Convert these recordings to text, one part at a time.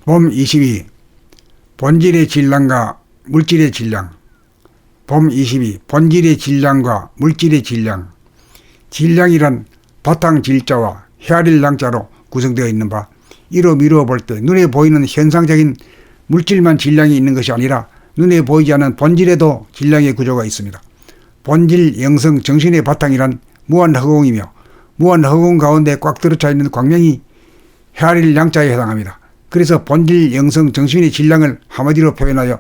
봄 22. 본질의 질량과 물질의 질량. 봄 22. 본질의 질량과 물질의 질량. 질량이란 바탕 질자와 헤아릴 량자로 구성되어 있는 바, 이로 미루어 볼 때 눈에 보이는 현상적인 물질만 질량이 있는 것이 아니라 눈에 보이지 않는 본질에도 질량의 구조가 있습니다. 본질, 영성, 정신의 바탕이란 무한허공이며 무한허공 가운데 꽉 들어차 있는 광명이 헤아릴 량자에 해당합니다. 그래서 본질, 영성, 정신의 질량을 한마디로 표현하여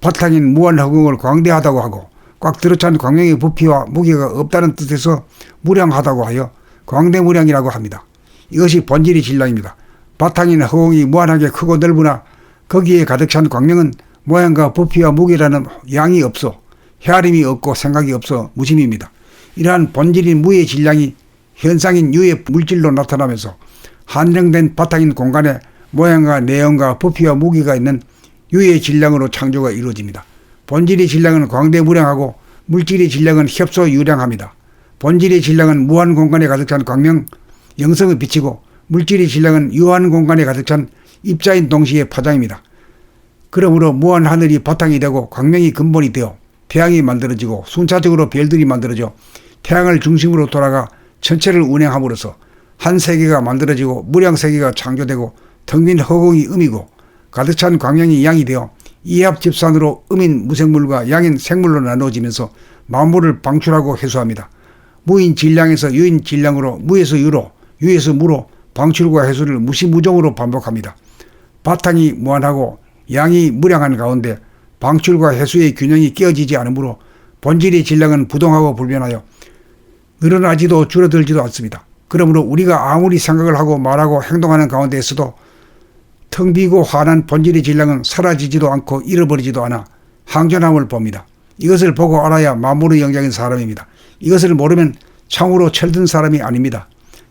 바탕인 무한허공을 광대하다고 하고, 꽉 들어찬 광명의 부피와 무게가 없다는 뜻에서 무량하다고 하여 광대무량이라고 합니다. 이것이 본질의 질량입니다. 바탕인 허공이 무한하게 크고 넓으나 거기에 가득 찬 광명은 모양과 부피와 무게라는 양이 없어 헤아림이 없고 생각이 없어 무심입니다. 이러한 본질인 무의 질량이 현상인 유의 물질로 나타나면서 한정된 바탕인 공간에 모양과 내용과 부피와 무게가 있는 유의 질량으로 창조가 이루어집니다. 본질의 질량은 광대무량하고 물질의 질량은 협소유량합니다. 본질의 질량은 무한 공간에 가득 찬 광명, 영성의 빛이고, 물질의 질량은 유한 공간에 가득 찬 입자인 동시의 파장입니다. 그러므로 무한 하늘이 바탕이 되고 광명이 근본이 되어 태양이 만들어지고 순차적으로 별들이 만들어져 태양을 중심으로 돌아가 전체를 운행함으로써 한 세계가 만들어지고 무량세계가 창조되고 텅 빈 허공이 음이고 가득 찬 광명이 양이 되어 이합집산으로 음인 무생물과 양인 생물로 나누어지면서 만물을 방출하고 해소합니다. 무인 질량에서 유인 질량으로, 무에서 유로, 유에서 무로 방출과 해소를 무시무종으로 반복합니다. 바탕이 무한하고 양이 무량한 가운데 방출과 해소의 균형이 깨어지지 않으므로 본질의 질량은 부동하고 불변하여 늘어나지도 줄어들지도 않습니다. 그러므로 우리가 아무리 생각을 하고 말하고 행동하는 가운데에서도 텅 비고 환한 본질의 질량은 사라지지도 않고 잃어버리지도 않아 항존함을 봅니다. 이것을 보고 알아야 만물의 영장인 사람입니다. 이것을 모르면 참으로 철든 사람이 아닙니다.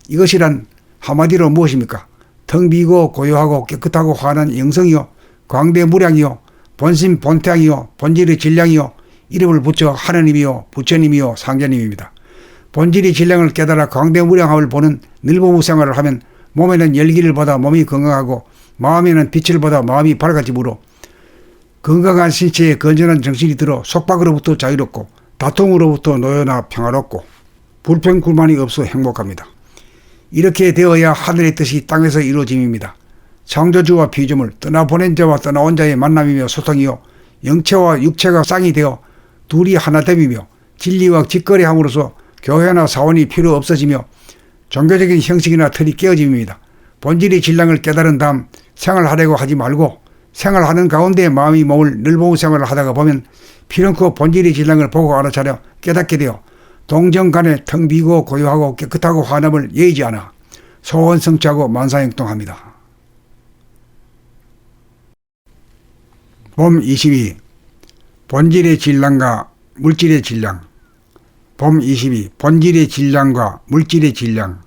이것이란 한마디로 무엇입니까? 텅 비고 고요하고 깨끗하고 환한 영성이요, 광대무량이요, 본심 본태양이요, 본질의 질량이요, 이름을 붙여 하느님이요, 부처님이요, 상제님입니다. 본질의 질량을 깨달아 광대무량함을 보는 늘보무 생활을 하면 몸에는 열기를 받아 몸이 건강하고 마음에는 빛을 받아 마음이 밝아지므로 건강한 신체에 건전한 정신이 들어 속박으로부터 자유롭고 다툼으로부터 노여나 평화롭고 불평불만이 없어 행복합니다. 이렇게 되어야 하늘의 뜻이 땅에서 이루어짐입니다. 창조주와 피조물, 떠나보낸 자와 떠나온 자의 만남이며 소통이요, 영체와 육체가 쌍이 되어 둘이 하나됨이며 진리와 직거래함으로써 교회나 사원이 필요 없어지며 종교적인 형식이나 틀이 깨어짐입니다. 본질의 질량을 깨달은 다음 생활하려고 하지 말고 생활하는 가운데 마음이 몸을 늘보무 생활을 하다가 보면 피렁크 본질의 질량을 보고 알아차려 깨닫게 되어 동정간에 텅 비고 고요하고 깨끗하고 환함을 예의지 않아 소원성취하고 만사형통합니다. 봄 22. 본질의 질량과 물질의 질량. 봄 22. 본질의 질량과 물질의 질량.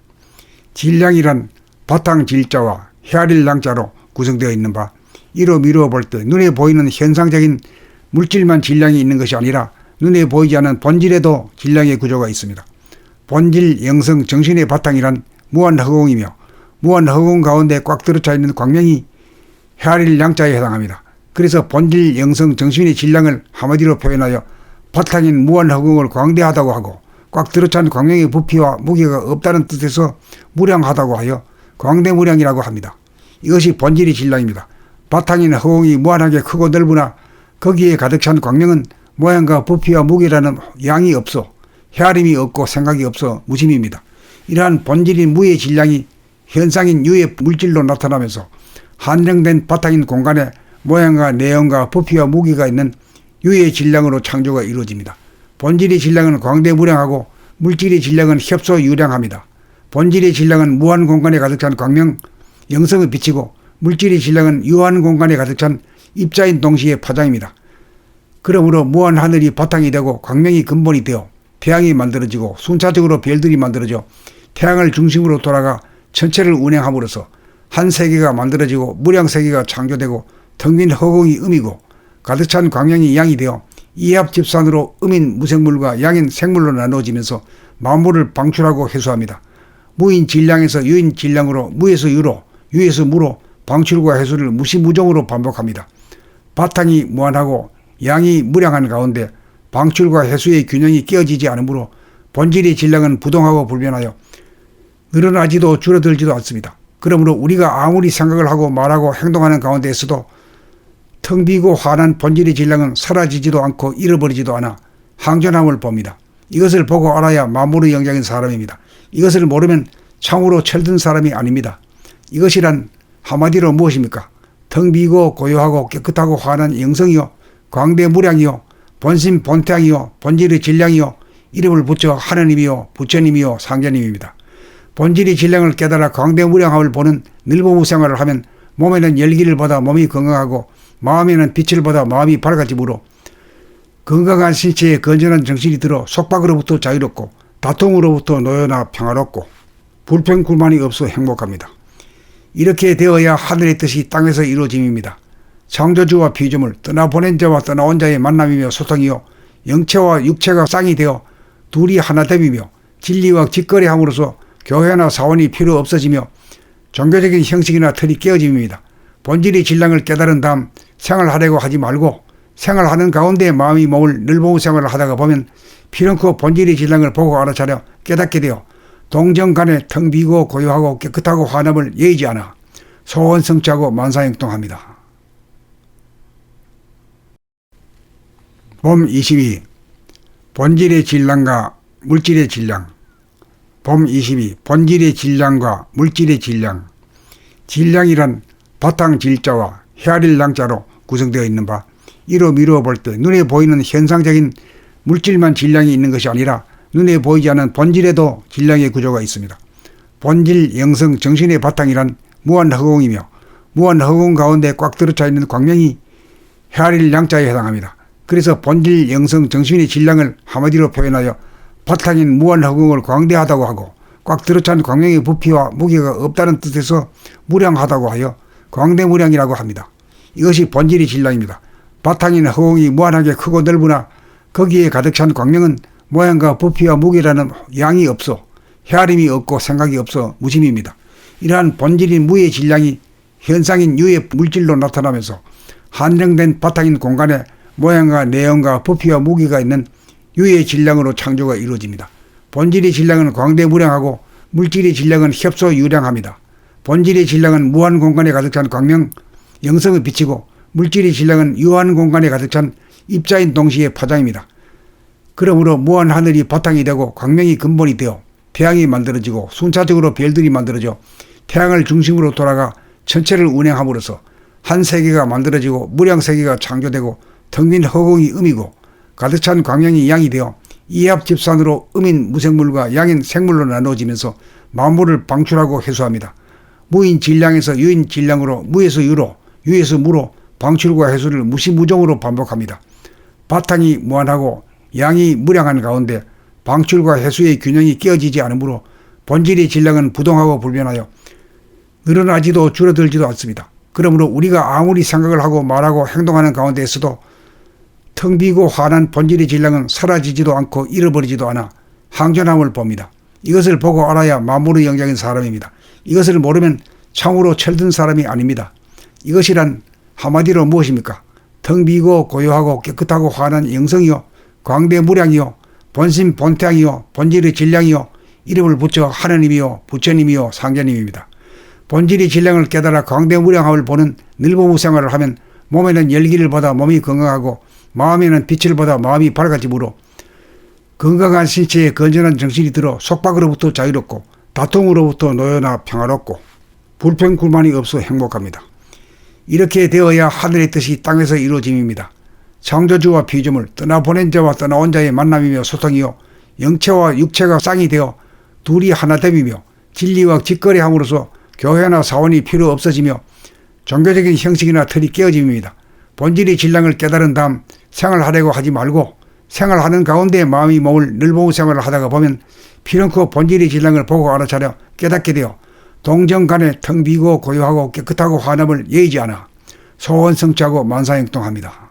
질량이란 바탕 질자와 헤아릴 량자로 구성되어 있는 바, 이로 미루어 볼 때 눈에 보이는 현상적인 물질만 질량이 있는 것이 아니라 눈에 보이지 않는 본질에도 질량의 구조가 있습니다. 본질, 영성, 정신의 바탕이란 무한허공이며 무한허공 가운데 꽉 들어차 있는 광명이 헤아릴 량자에 해당합니다. 그래서 본질, 영성, 정신의 질량을 한마디로 표현하여 바탕인 무한허공을 광대하다고 하고, 꽉 들어찬 광명의 부피와 무게가 없다는 뜻에서 무량하다고 하여 광대무량이라고 합니다. 이것이 본질의 질량입니다. 바탕인 허공이 무한하게 크고 넓으나 거기에 가득 찬 광명은 모양과 부피와 무게라는 양이 없어 헤아림이 없고 생각이 없어 무심입니다. 이러한 본질인 무의 질량이 현상인 유의 물질로 나타나면서 한정된 바탕인 공간에 모양과 내용과 부피와 무게가 있는 유의 질량으로 창조가 이루어집니다. 본질의 질량은 광대무량하고 물질의 질량은 협소유량합니다. 본질의 질량은 무한 공간에 가득 찬 광명, 영성의 빛이고, 물질의 질량은 유한 공간에 가득 찬 입자인 동시의 파장입니다. 그러므로 무한 하늘이 바탕이 되고 광명이 근본이 되어 태양이 만들어지고 순차적으로 별들이 만들어져 태양을 중심으로 돌아가 전체를 운행함으로써 한 세계가 만들어지고 무량세계가 창조되고 텅 빈 허공이 음이고 가득 찬 광명이 양이 되어 이합집산으로 음인 무생물과 양인 생물로 나누어지면서 만물을 방출하고 해소합니다. 무인 질량에서 유인 질량으로, 무에서 유로, 유에서 무로 방출과 해수를 무시무정으로 반복합니다. 바탕이 무한하고 양이 무량한 가운데 방출과 해수의 균형이 깨어지지 않으므로 본질의 질량은 부동하고 불변하여 늘어나지도 줄어들지도 않습니다. 그러므로 우리가 아무리 생각을 하고 말하고 행동하는 가운데에서도 텅 비고 환한 본질의 질량은 사라지지도 않고 잃어버리지도 않아 항존함을 봅니다. 이것을 보고 알아야 만물의 영장인 사람입니다. 이것을 모르면 참으로 철든 사람이 아닙니다. 이것이란 한마디로 무엇입니까? 텅 비고 고요하고 깨끗하고 환한 영성이요, 광대무량이요, 본심 본태양이요, 본질의 질량이요, 이름을 붙여 하느님이요, 부처님이요, 상제님입니다. 본질의 질량을 깨달아 광대무량함을 보는 늘보무 생활을 하면 몸에는 열기를 받아 몸이 건강하고 마음에는 빛을 받아 마음이 밝아지므로 건강한 신체에 건전한 정신이 들어 속박으로부터 자유롭고 다툼으로부터 노여나 평화롭고 불평불만이 없어 행복합니다. 이렇게 되어야 하늘의 뜻이 땅에서 이루어짐입니다. 창조주와 피조물, 떠나보낸 자와 떠나온 자의 만남이며 소통이요, 영체와 육체가 쌍이 되어 둘이 하나됨이며 진리와 직거래함으로써 교회나 사원이 필요 없어지며 종교적인 형식이나 틀이 깨어짐입니다. 본질의 질량을 깨달은 다음 생활하려고 하지 말고 생활하는 가운데 마음이 몸을 늘보무 생활을 하다가 보면 피렁크 본질의 질량을 보고 알아차려 깨닫게 되어 동정간에 텅 비고 고요하고 깨끗하고 환함을 예의지 않아 소원성취하고 만사형통합니다. 봄 22. 본질의 질량과 물질의 질량. 봄 22. 본질의 질량과 물질의 질량. 질량이란 바탕 질자와 헤아릴 량자로 구성되어 있는 바, 이로 미루어 볼 때 눈에 보이는 현상적인 물질만 질량이 있는 것이 아니라 눈에 보이지 않는 본질에도 질량의 구조가 있습니다. 본질, 영성, 정신의 바탕이란 무한허공이며 무한허공 가운데 꽉 들어차 있는 광명이 헤아릴 량자에 해당합니다. 그래서 본질, 영성, 정신의 질량을 한마디로 표현하여 바탕인 무한허공을 광대하다고 하고 꽉 들어찬 광명의 부피와 무게가 없다는 뜻에서 무량하다고 하여 광대무량이라고 합니다. 이것이 본질의 질량입니다. 바탕인 허공이 무한하게 크고 넓으나 거기에 가득 찬 광명은 모양과 부피와 무게라는 양이 없어 헤아림이 없고 생각이 없어 무심입니다. 이러한 본질인 무의 질량이 현상인 유의 물질로 나타나면서 한정된 바탕인 공간에 모양과 내용과 부피와 무게가 있는 유의 질량으로 창조가 이루어집니다. 본질의 질량은 광대무량하고 물질의 질량은 협소유량합니다. 본질의 질량은 무한 공간에 가득 찬 광명, 영성을 비치고 물질의 질량은 유한 공간에 가득 찬 입자인 동시에 파장입니다. 그러므로 무한 하늘이 바탕이 되고 광명이 근본이 되어 태양이 만들어지고 순차적으로 별들이 만들어져 태양을 중심으로 돌아가 전체를 운행함으로써 한 세계가 만들어지고 무량세계가 창조되고 텅 빈 허공이 음이고 가득 찬 광명이 양이 되어 이합집산으로 음인 무생물과 양인 생물로 나누어지면서 만물을 방출하고 해소합니다. 무인 질량에서 유인 질량으로, 무에서 유로, 유에서 무로 방출과 해소를 무시무정으로 반복합니다. 바탕이 무한하고 양이 무량한 가운데 방출과 해수의 균형이 깨어지지 않으므로 본질의 질량은 부동하고 불변하여 늘어나지도 줄어들지도 않습니다. 그러므로 우리가 아무리 생각을 하고 말하고 행동하는 가운데에서도 텅 비고 환한 본질의 질량은 사라지지도 않고 잃어버리지도 않아 항존함을 봅니다. 이것을 보고 알아야 만물의 영장인 사람입니다. 이것을 모르면 참으로 철든 사람이 아닙니다. 이것이란 한마디로 무엇입니까? 텅 비고 고요하고 깨끗하고 환한 영성이요, 광대무량이요, 본심 본태양이요, 본질의 질량이요, 이름을 붙여 하느님이요, 부처님이요, 상제님입니다. 본질의 질량을 깨달아 광대무량함을 보는 늘보무 생활을 하면 몸에는 열기를 받아 몸이 건강하고 마음에는 빛을 받아 마음이 밝아지므로 건강한 신체에 건전한 정신이 들어 속박으로부터 자유롭고 다툼으로부터 노여나 평화롭고 불평불만이 없어 행복합니다. 이렇게 되어야 하늘의 뜻이 땅에서 이루어짐입니다. 창조주와 피조물, 떠나보낸 자와 떠나온 자의 만남이며 소통이요, 영체와 육체가 쌍이 되어 둘이 하나됨이며 진리와 직거래함으로써 교회나 사원이 필요 없어지며 종교적인 형식이나 틀이 깨어짐입니다. 본질의 질량을 깨달은 다음 생활하려고 하지 말고 생활하는 가운데 마음이 몸을 늘보무 생활을 하다가 보면 피렁크 본질의 질량을 보고 알아차려 깨닫게 되어 동정간에 텅 비고 고요하고 깨끗하고 환함을 예의지 않아 소원성취하고 만사형통합니다.